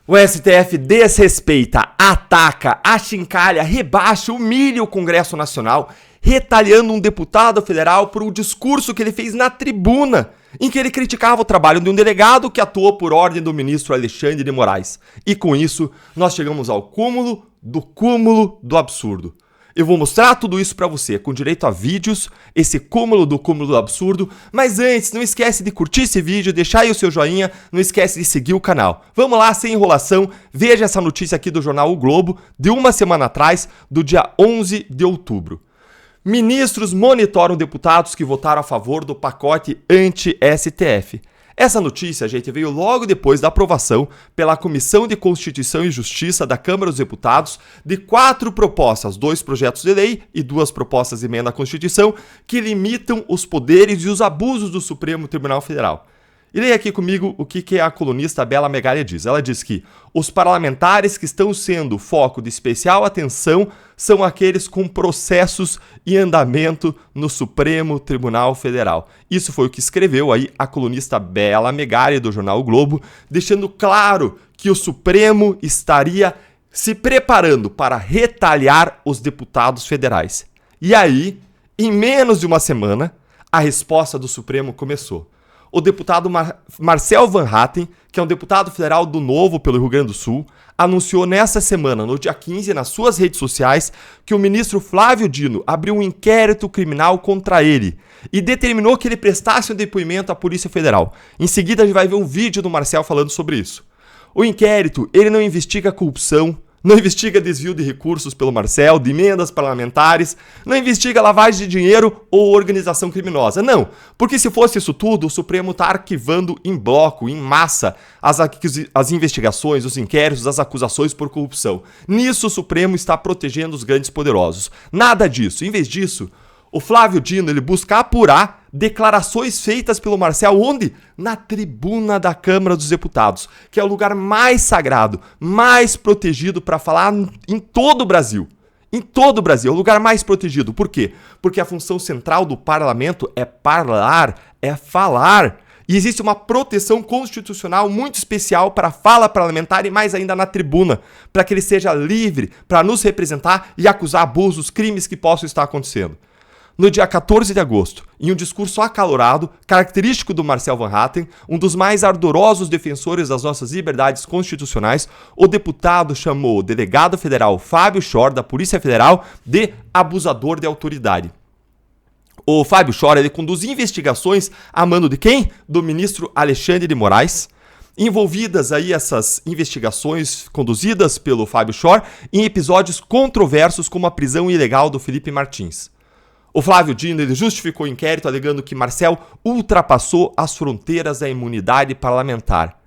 O STF desrespeita, ataca, achincalha, rebaixa, humilha o Congresso Nacional, retalhando um deputado federal por um discurso que ele fez na tribuna, em que ele criticava o trabalho de um delegado que atuou por ordem do ministro Alexandre de Moraes. E com isso, nós chegamos ao cúmulo do absurdo. Eu vou mostrar tudo isso pra você, com direito a vídeos, esse cúmulo do absurdo. Mas antes, não esquece de curtir esse vídeo, deixar aí o seu joinha, não esquece de seguir o canal. Vamos lá, sem enrolação, veja essa notícia aqui do jornal O Globo, de uma semana atrás, do dia 11 de outubro. Ministros monitoram deputados que votaram a favor do pacote anti-STF. Essa notícia, gente, veio logo depois da aprovação pela Comissão de Constituição e Justiça da Câmara dos Deputados de 4 propostas, 2 projetos de lei e 2 propostas de emenda à Constituição que limitam os poderes e os abusos do Supremo Tribunal Federal. E leia aqui comigo o que a colunista Bela Megalha diz. Ela diz que os parlamentares que estão sendo foco de especial atenção são aqueles com processos em andamento no Supremo Tribunal Federal. Isso foi o que escreveu aí a colunista Bela Megalha do jornal O Globo, deixando claro que o Supremo estaria se preparando para retalhar os deputados federais. E aí, em menos de uma semana, a resposta do Supremo começou. O deputado Marcel Van Hatten, que é um deputado federal do Novo pelo Rio Grande do Sul, anunciou nesta semana, no dia 15, nas suas redes sociais, que o ministro Flávio Dino abriu um inquérito criminal contra ele e determinou que ele prestasse um depoimento à Polícia Federal. Em seguida, a gente vai ver um vídeo do Marcel falando sobre isso. O inquérito, ele não investiga corrupção, não investiga desvio de recursos pelo Marcel, de emendas parlamentares, não investiga lavagem de dinheiro ou organização criminosa. Não, porque se fosse isso tudo, o Supremo está arquivando em bloco, em massa, as investigações, os inquéritos, as acusações por corrupção. Nisso o Supremo está protegendo os grandes poderosos. Nada disso. Em vez disso, o Flávio Dino ele busca apurar declarações feitas pelo Marcel, onde? Na tribuna da Câmara dos Deputados, que é o lugar mais sagrado, mais protegido para falar em todo o Brasil. Em todo o Brasil, é o lugar mais protegido. Por quê? Porque a função central do parlamento é falar. E existe uma proteção constitucional muito especial para a fala parlamentar e mais ainda na tribuna, para que ele seja livre para nos representar e acusar abusos, crimes que possam estar acontecendo. No dia 14 de agosto, em um discurso acalorado, característico do Marcel Van Hatten, um dos mais ardorosos defensores das nossas liberdades constitucionais, o deputado chamou o delegado federal Fábio Chor, da Polícia Federal, de abusador de autoridade. O Fábio Chor ele conduz investigações a mando de quem? Do ministro Alexandre de Moraes. Envolvidas aí essas investigações conduzidas pelo Fábio Chor em episódios controversos como a prisão ilegal do Felipe Martins. O Flávio Dino ele justificou o inquérito alegando que Marcel ultrapassou as fronteiras da imunidade parlamentar.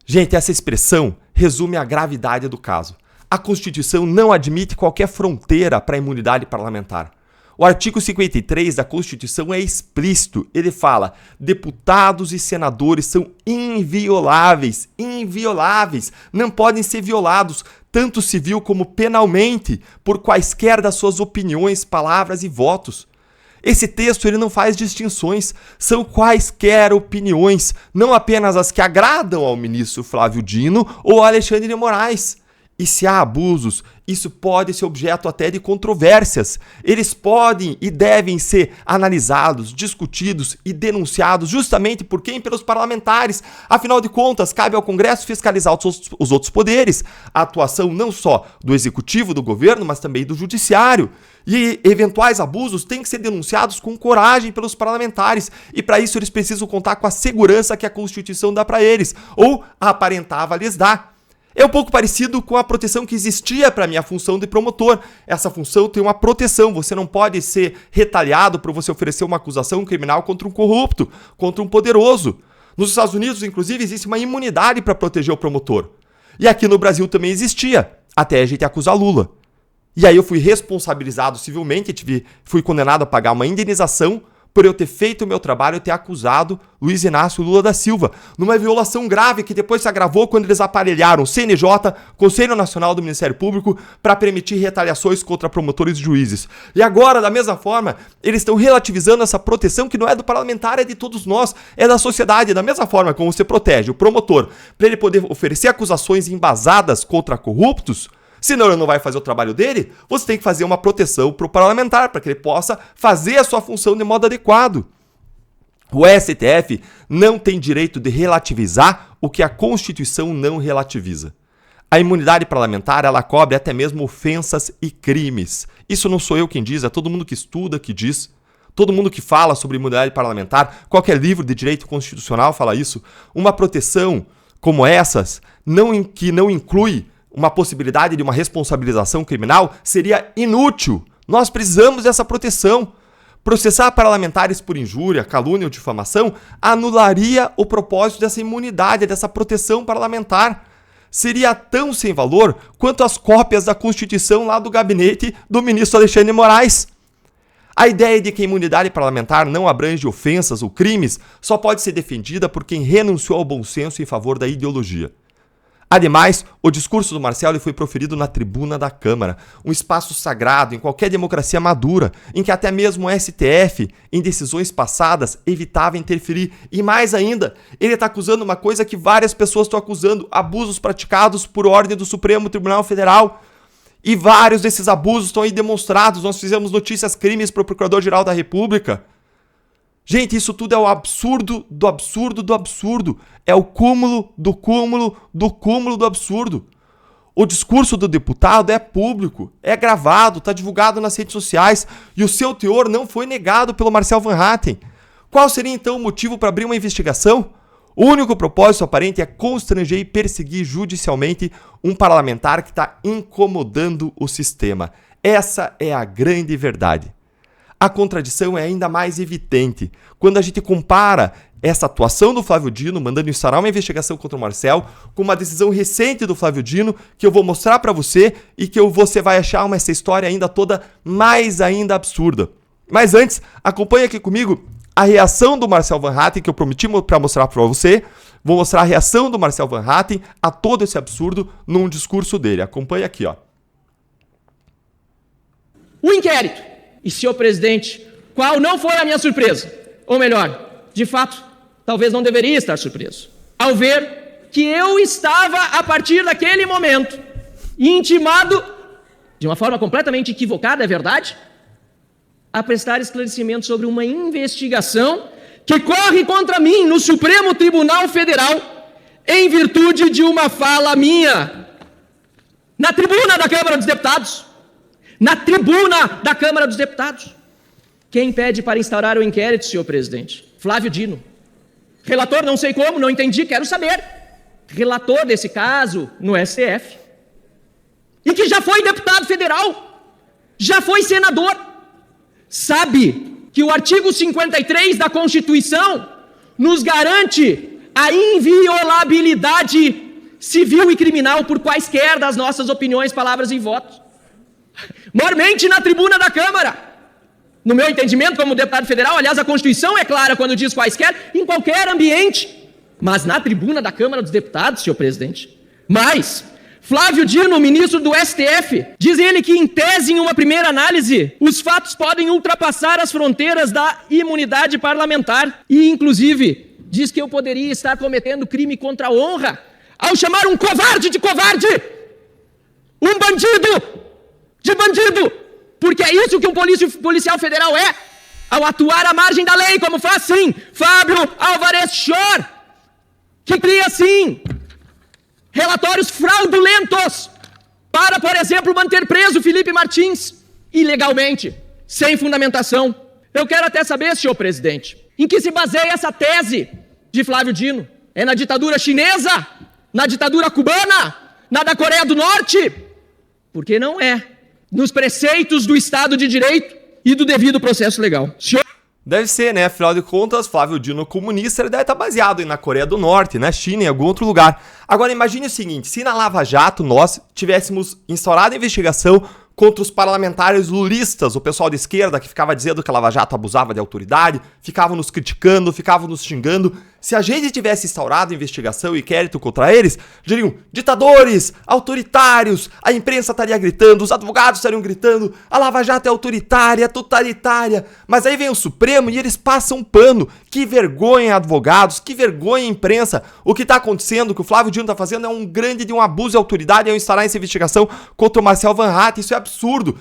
Gente, essa expressão resume a gravidade do caso. A Constituição não admite qualquer fronteira para a imunidade parlamentar. O artigo 53 da Constituição é explícito. Ele fala: deputados e senadores são invioláveis, não podem ser violados, tanto civil como penalmente, por quaisquer das suas opiniões, palavras e votos. Esse texto ele não faz distinções, são quaisquer opiniões, não apenas as que agradam ao ministro Flávio Dino ou ao Alexandre de Moraes. E se há abusos, isso pode ser objeto até de controvérsias. Eles podem e devem ser analisados, discutidos e denunciados justamente por quem? Pelos parlamentares. Afinal de contas, cabe ao Congresso fiscalizar os outros poderes, a atuação não só do Executivo, do governo, mas também do Judiciário. E eventuais abusos têm que ser denunciados com coragem pelos parlamentares. E para isso eles precisam contar com a segurança que a Constituição dá para eles, ou aparentava lhes dar. É um pouco parecido com a proteção que existia para a minha função de promotor. Essa função tem uma proteção, você não pode ser retalhado por você oferecer uma acusação criminal contra um corrupto, contra um poderoso. Nos Estados Unidos, inclusive, existe uma imunidade para proteger o promotor. E aqui no Brasil também existia, até a gente acusar Lula. E aí eu fui responsabilizado civilmente, fui condenado a pagar uma indenização por eu ter feito o meu trabalho e ter acusado Luiz Inácio Lula da Silva, numa violação grave que depois se agravou quando eles aparelharam o CNJ, Conselho Nacional do Ministério Público, para permitir retaliações contra promotores e juízes. E agora, da mesma forma, eles estão relativizando essa proteção que não é do parlamentar, é de todos nós, é da sociedade. Da mesma forma como você protege o promotor para ele poder oferecer acusações embasadas contra corruptos, senão ele não vai fazer o trabalho dele, você tem que fazer uma proteção para o parlamentar, para que ele possa fazer a sua função de modo adequado. O STF não tem direito de relativizar o que a Constituição não relativiza. A imunidade parlamentar, ela cobre até mesmo ofensas e crimes. Isso não sou eu quem diz, é todo mundo que estuda que diz. Todo mundo que fala sobre imunidade parlamentar, qualquer livro de direito constitucional fala isso. Uma proteção como essas, que não inclui uma possibilidade de uma responsabilização criminal, seria inútil. Nós precisamos dessa proteção. Processar parlamentares por injúria, calúnia ou difamação anularia o propósito dessa imunidade, dessa proteção parlamentar. Seria tão sem valor quanto as cópias da Constituição lá do gabinete do ministro Alexandre de Moraes. A ideia de que a imunidade parlamentar não abrange ofensas ou crimes só pode ser defendida por quem renunciou ao bom senso em favor da ideologia. Ademais, o discurso do Marcel foi proferido na tribuna da Câmara, um espaço sagrado em qualquer democracia madura, em que até mesmo o STF, em decisões passadas, evitava interferir. E mais ainda, ele está acusando uma coisa que várias pessoas estão acusando, abusos praticados por ordem do Supremo Tribunal Federal. E vários desses abusos estão aí demonstrados. Nós fizemos notícias crimes para o Procurador-Geral da República. Gente, isso tudo é o absurdo do absurdo do absurdo. É o cúmulo do cúmulo do cúmulo do absurdo. O discurso do deputado é público, é gravado, está divulgado nas redes sociais e o seu teor não foi negado pelo Marcel Van Hatten. Qual seria então o motivo para abrir uma investigação? O único propósito aparente é constranger e perseguir judicialmente um parlamentar que está incomodando o sistema. Essa é a grande verdade. A contradição é ainda mais evidente quando a gente compara essa atuação do Flávio Dino, mandando instaurar uma investigação contra o Marcel, com uma decisão recente do Flávio Dino, que eu vou mostrar para você e que você vai achar essa história ainda toda mais ainda absurda. Mas antes, acompanhe aqui comigo a reação do Marcel Van Hatten, que eu prometi para mostrar para você. Vou mostrar a reação do Marcel Van Hatten a todo esse absurdo num discurso dele. Acompanhe aqui, ó. O inquérito. E, senhor presidente, qual não foi a minha surpresa? Ou melhor, de fato, talvez não deveria estar surpreso, ao ver que eu estava, a partir daquele momento, intimado, de uma forma completamente equivocada, é verdade, a prestar esclarecimento sobre uma investigação que corre contra mim no Supremo Tribunal Federal em virtude de uma fala minha na tribuna da Câmara dos Deputados. Na tribuna da Câmara dos Deputados. Quem pede para instaurar o inquérito, senhor presidente? Flávio Dino. Relator, não sei como, não entendi, quero saber. Relator desse caso no STF. E que já foi deputado federal. Já foi senador. Sabe que o artigo 53 da Constituição nos garante a inviolabilidade civil e criminal por quaisquer das nossas opiniões, palavras e votos. Mormente na tribuna da Câmara. No meu entendimento, como deputado federal, aliás, a Constituição é clara quando diz quaisquer, em qualquer ambiente. Mas na tribuna da Câmara dos Deputados, senhor presidente. Mas, Flávio Dino, ministro do STF, diz ele que, em tese, em uma primeira análise, os fatos podem ultrapassar as fronteiras da imunidade parlamentar. E, inclusive, diz que eu poderia estar cometendo crime contra a honra ao chamar um covarde de covarde, um bandido de bandido, porque é isso que um policial federal é, ao atuar à margem da lei, como faz sim Fábio Álvares Chor, que cria sim relatórios fraudulentos para, por exemplo, manter preso Felipe Martins ilegalmente, sem fundamentação. Eu quero até saber, senhor presidente, em que se baseia essa tese de Flávio Dino? É na ditadura chinesa? Na ditadura cubana? Na da Coreia do Norte? Porque não é nos preceitos do Estado de Direito e do devido processo legal. Deve ser, né? Afinal de contas, Flávio Dino comunista, ele deve estar baseado na Coreia do Norte, na China, em algum outro lugar. Agora, imagine o seguinte, se na Lava Jato nós tivéssemos instaurado a investigação contra os parlamentares lulistas, o pessoal de esquerda que ficava dizendo que a Lava Jato abusava de autoridade, ficavam nos criticando, ficavam nos xingando. Se a gente tivesse instaurado investigação e inquérito contra eles, diriam ditadores, autoritários, a imprensa estaria gritando, os advogados estariam gritando, a Lava Jato é autoritária, totalitária. Mas aí vem o Supremo e eles passam pano. Que vergonha, advogados, que vergonha, imprensa. O que está acontecendo, o que o Flávio Dino está fazendo é um grande de um abuso de autoridade ao instaurar essa investigação contra o Marcel Van Hatten. Isso é absurdo.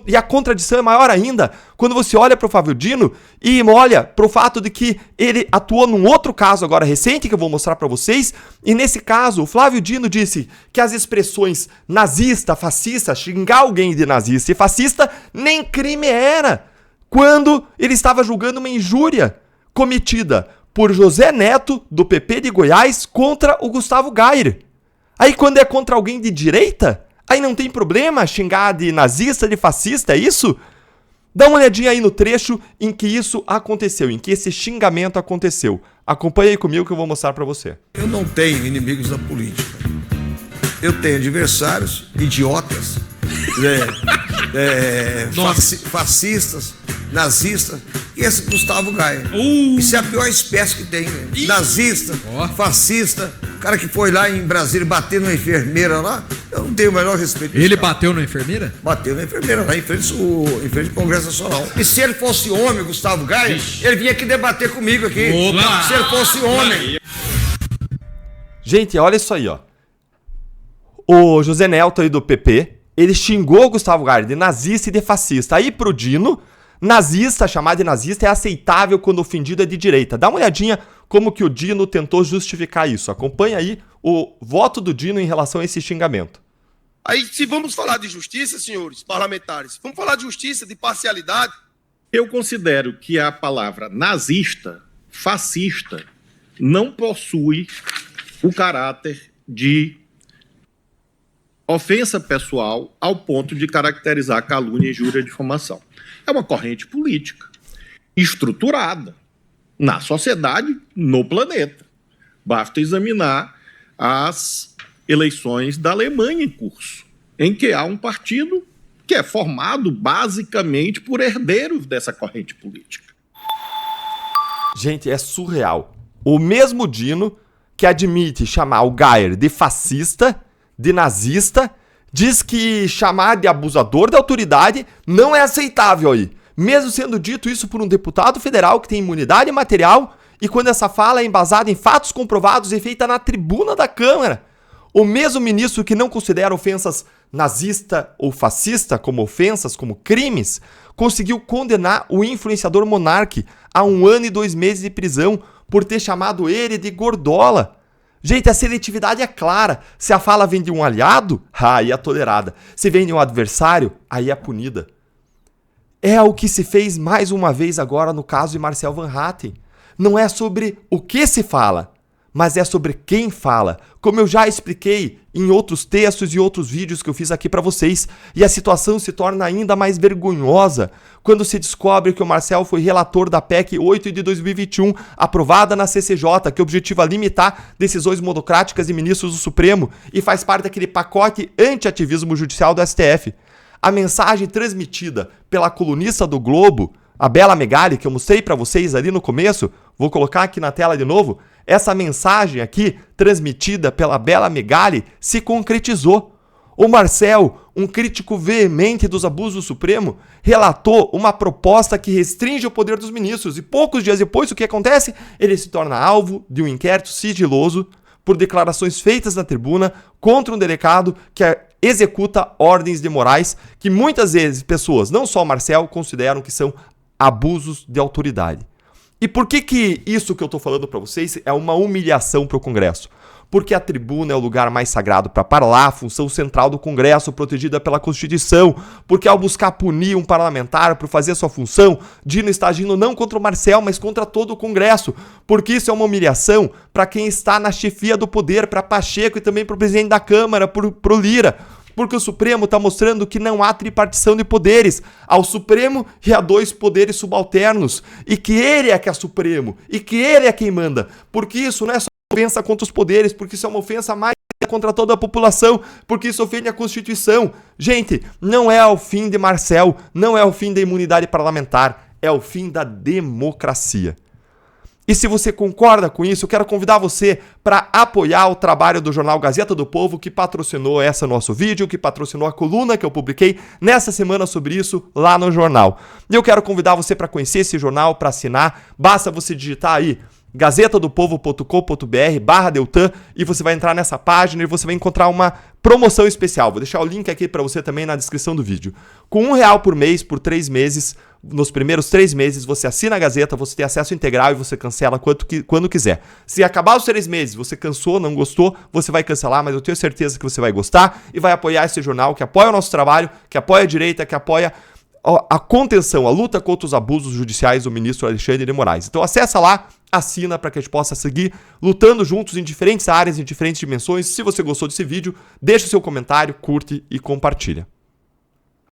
E a contradição é maior ainda quando você olha para o Flávio Dino e olha para o fato de que ele atuou num outro caso agora recente, que eu vou mostrar para vocês, e nesse caso o Flávio Dino disse que as expressões nazista, fascista, xingar alguém de nazista e fascista nem crime era, quando ele estava julgando uma injúria cometida por José Neto, do PP de Goiás, contra o Gustavo Gayer. Aí quando é contra alguém de direita, aí não tem problema xingar de nazista, de fascista, é isso? Dá uma olhadinha aí no trecho em que isso aconteceu, em que esse xingamento aconteceu. Acompanha aí comigo que eu vou mostrar pra você. Eu não tenho inimigos na política. Eu tenho adversários, idiotas, fascistas, nazistas, e esse Gustavo Gayer. Isso é a pior espécie que tem, né? Nazista, fascista, cara que foi lá em Brasília bater numa enfermeira lá, eu não tenho o menor respeito. Ele bateu na enfermeira? Bateu na enfermeira, lá em frente ao Congresso Nacional. E se ele fosse homem, Gustavo Gayer, ele vinha aqui debater comigo aqui. Opa. Se ele fosse homem. Gente, olha isso aí, ó. O José Neto aí do PP, ele xingou o Gustavo Gayer de nazista e de fascista. Aí pro Dino, nazista, chamar de nazista é aceitável quando ofendido é de direita. Dá uma olhadinha como que o Dino tentou justificar isso. Acompanha aí o voto do Dino em relação a esse xingamento. Aí, se vamos falar de justiça, senhores parlamentares, vamos falar de justiça, de parcialidade. Eu considero que a palavra nazista, fascista, não possui o caráter de ofensa pessoal ao ponto de caracterizar calúnia, injúria e difamação. É uma corrente política estruturada na sociedade, no planeta. Basta examinar as eleições da Alemanha em curso, em que há um partido que é formado basicamente por herdeiros dessa corrente política. Gente, é surreal. O mesmo Dino que admite chamar o Gayer de fascista, de nazista, diz que chamar de abusador da autoridade não é aceitável aí. Mesmo sendo dito isso por um deputado federal que tem imunidade material e quando essa fala é embasada em fatos comprovados e feita na tribuna da Câmara. O mesmo ministro que não considera ofensas nazista ou fascista como ofensas, como crimes, conseguiu condenar o influenciador Monark a 1 ano e 2 meses de prisão por ter chamado ele de gordola. Gente, a seletividade é clara. Se a fala vem de um aliado, aí é tolerada. Se vem de um adversário, aí é punida. É o que se fez mais uma vez agora no caso de Marcel Van Hatten. Não é sobre o que se fala, mas é sobre quem fala. Como eu já expliquei em outros textos e outros vídeos que eu fiz aqui para vocês. E a situação se torna ainda mais vergonhosa quando se descobre que o Marcel foi relator da PEC 8 de 2021, aprovada na CCJ, que objetiva limitar decisões monocráticas de ministros do Supremo e faz parte daquele pacote anti-ativismo judicial do STF. A mensagem transmitida pela colunista do Globo, a Bela Megali, que eu mostrei para vocês ali no começo, vou colocar aqui na tela de novo, essa mensagem aqui, transmitida pela Bela Megali, se concretizou. O Marcel, um crítico veemente dos abusos do Supremo, relatou uma proposta que restringe o poder dos ministros e poucos dias depois, o que acontece? Ele se torna alvo de um inquérito sigiloso por declarações feitas na tribuna contra um delegado que executa ordens de morais que muitas vezes pessoas, não só o Marcel, consideram que são abusos de autoridade. E por que isso que eu estou falando para vocês é uma humilhação para o Congresso? Porque a tribuna é o lugar mais sagrado para falar, a função central do Congresso, protegida pela Constituição. Porque ao buscar punir um parlamentar por fazer sua função, Dino está agindo não contra o Marcel, mas contra todo o Congresso. Porque isso é uma humilhação para quem está na chefia do poder, para Pacheco e também para o presidente da Câmara, para o Lira. Porque o Supremo está mostrando que não há tripartição de poderes. Ao Supremo e a 2 poderes subalternos. E que ele é que é Supremo. E que ele é quem manda. Porque isso não é só uma ofensa contra os poderes, porque isso é uma ofensa mais contra toda a população, porque isso ofende a Constituição. Gente, não é o fim de Marcel, não é o fim da imunidade parlamentar, é o fim da democracia. E se você concorda com isso, eu quero convidar você para apoiar o trabalho do jornal Gazeta do Povo, que patrocinou esse nosso vídeo, que patrocinou a coluna que eu publiquei nessa semana sobre isso lá no jornal. E eu quero convidar você para conhecer esse jornal, para assinar. Basta você digitar aí gazetadopovo.com.br/Deltan e você vai entrar nessa página e você vai encontrar uma promoção especial. Vou deixar o link aqui para você também na descrição do vídeo. Com R$1 por mês, por 3 meses, nos primeiros 3 meses você assina a Gazeta, você tem acesso integral e você cancela quando quiser. Se acabar os 3 meses, você cansou, não gostou, você vai cancelar, mas eu tenho certeza que você vai gostar e vai apoiar esse jornal, que apoia o nosso trabalho, que apoia a direita, que apoia a contenção, a luta contra os abusos judiciais do ministro Alexandre de Moraes. Então acessa lá, assina para que a gente possa seguir lutando juntos em diferentes áreas, em diferentes dimensões. Se você gostou desse vídeo, deixa o seu comentário, curte e compartilha.